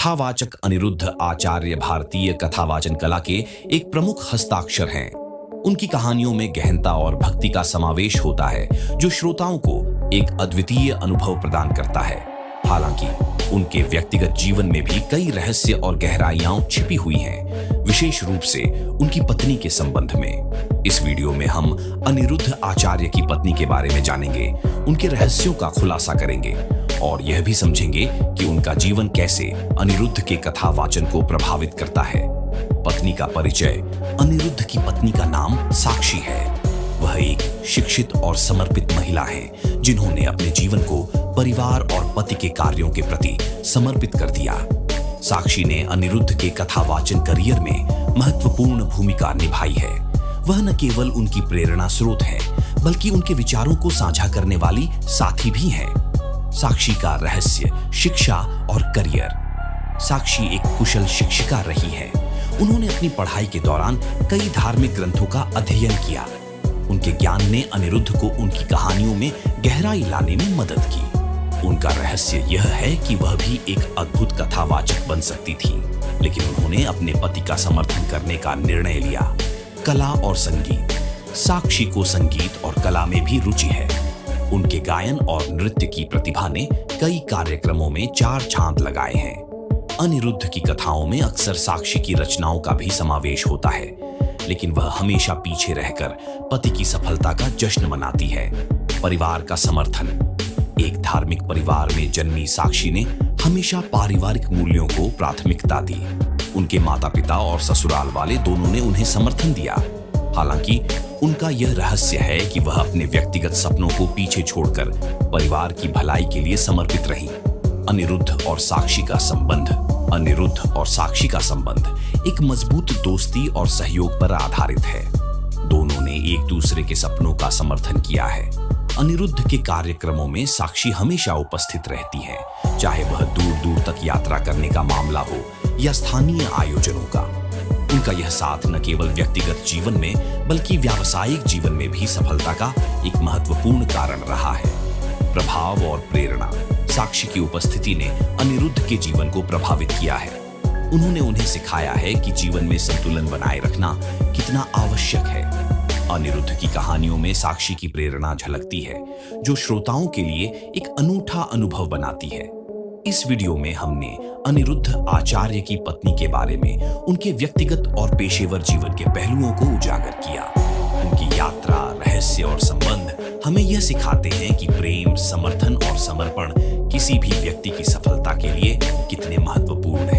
कथावाचक अनिरुद्ध आचार्य भारतीय कथावाचन कला के एक प्रमुख हस्ताक्षर हैं। उनकी कहानियों में गहनता और भक्ति का समावेश होता है, जो श्रोताओं को एक अद्वितीय अनुभव प्रदान करता है। हालांकि उनके व्यक्तिगत जीवन में भी कई रहस्य और गहराइयां छिपी हुई हैं, विशेष रूप से उनकी पत्नी के संबंध में। इस वीडियो में हम अनिरुद्ध आचार्य की पत्नी के बारे में जानेंगे, उनके रहस्यों का खुलासा करेंगे और यह भी समझेंगे कि उनका जीवन कैसे अनिरुद्ध के कथावाचन को प्रभावित करता है। पत्नी का परिचय। अनिरुद्ध की पत्नी का नाम साक्षी है। वह एक शिक्षित और समर्पित महिला है, जिन्होंने अपने जीवन को परिवार और पति के कार्यों के प्रति समर्पित कर दिया। साक्षी ने अनिरुद्ध के कथावाचन करियर में महत्वपूर्ण भूमिका निभाई है। वह न केवल उनकी प्रेरणा स्रोत है, बल्कि उनके विचारों को साझा करने वाली साथी भी हैं। साक्षी का रहस्य, शिक्षा और करियर। साक्षी एक कुशल शिक्षिका रही है। उन्होंने अपनी पढ़ाई के दौरान कई धार्मिक ग्रंथों का अध्ययन किया। उनके ज्ञान ने अनिरुद्ध को उनकी कहानियों में गहराई लाने में मदद की। उनका रहस्य यह है कि वह भी एक अद्भुत कथावाचक बन सकती थी, लेकिन उन्होंने अपने पति का समर्थन करने का निर्णय लिया। कला और संगीत। साक्षी को संगीत और कला में भी रुचि है। उनके गायन और नृत्य की प्रतिभा ने कई कार्यक्रमों में चार चांद लगाए हैं। अनिरुद्ध की कथाओं में अक्सर साक्षी की रचनाओं का भी समावेश होता है, लेकिन वह हमेशा पीछे रहकर पति की सफलता का जश्न मनाती है। परिवार का समर्थन। एक धार्मिक परिवार में जन्मी साक्षी ने हमेशा पारिवारिक मूल्यों को प्राथमिकता दी। उनके माता-पिता और ससुराल वाले दोनों ने उन्हें समर्थन दिया। हालांकि उनका यह रहस्य है कि वह अपने व्यक्तिगत सपनों को पीछे छोड़कर परिवार की भलाई के लिए समर्पित रहीं। अनिरुद्ध और साक्षी का संबंध। अनिरुद्ध और साक्षी का संबंध एक मजबूत दोस्ती और सहयोग पर आधारित है। दोनों ने एक दूसरे के सपनों का समर्थन किया है। अनिरुद्ध के कार्यक्रमों में साक्षी हमेशा उपस्थित रहती है, चाहे वह दूर दूर तक यात्रा करने का मामला हो या स्थानीय आयोजनों का। उनका यह साथ न केवल व्यक्तिगत जीवन में, बल्कि व्यावसायिक जीवन में भी सफलता का एक महत्वपूर्ण कारण रहा है। प्रभाव और प्रेरणा। साक्षी की उपस्थिति ने अनिरुद्ध के जीवन को प्रभावित किया है। उन्होंने उन्हें सिखाया है कि जीवन में संतुलन बनाए रखना कितना आवश्यक है। अनिरुद्ध की कहानियों में साक्षी की प्रेरणा झलकती है, जो श्रोताओं के लिए एक अनूठा अनुभव बनाती है। इस वीडियो में हमने अनिरुद्ध आचार्य की पत्नी के बारे में उनके व्यक्तिगत और पेशेवर जीवन के पहलुओं को उजागर किया। उनकी यात्रा, रहस्य और संबंध हमें यह सिखाते हैं कि प्रेम, समर्थन और समर्पण किसी भी व्यक्ति की सफलता के लिए कितने महत्वपूर्ण हैं।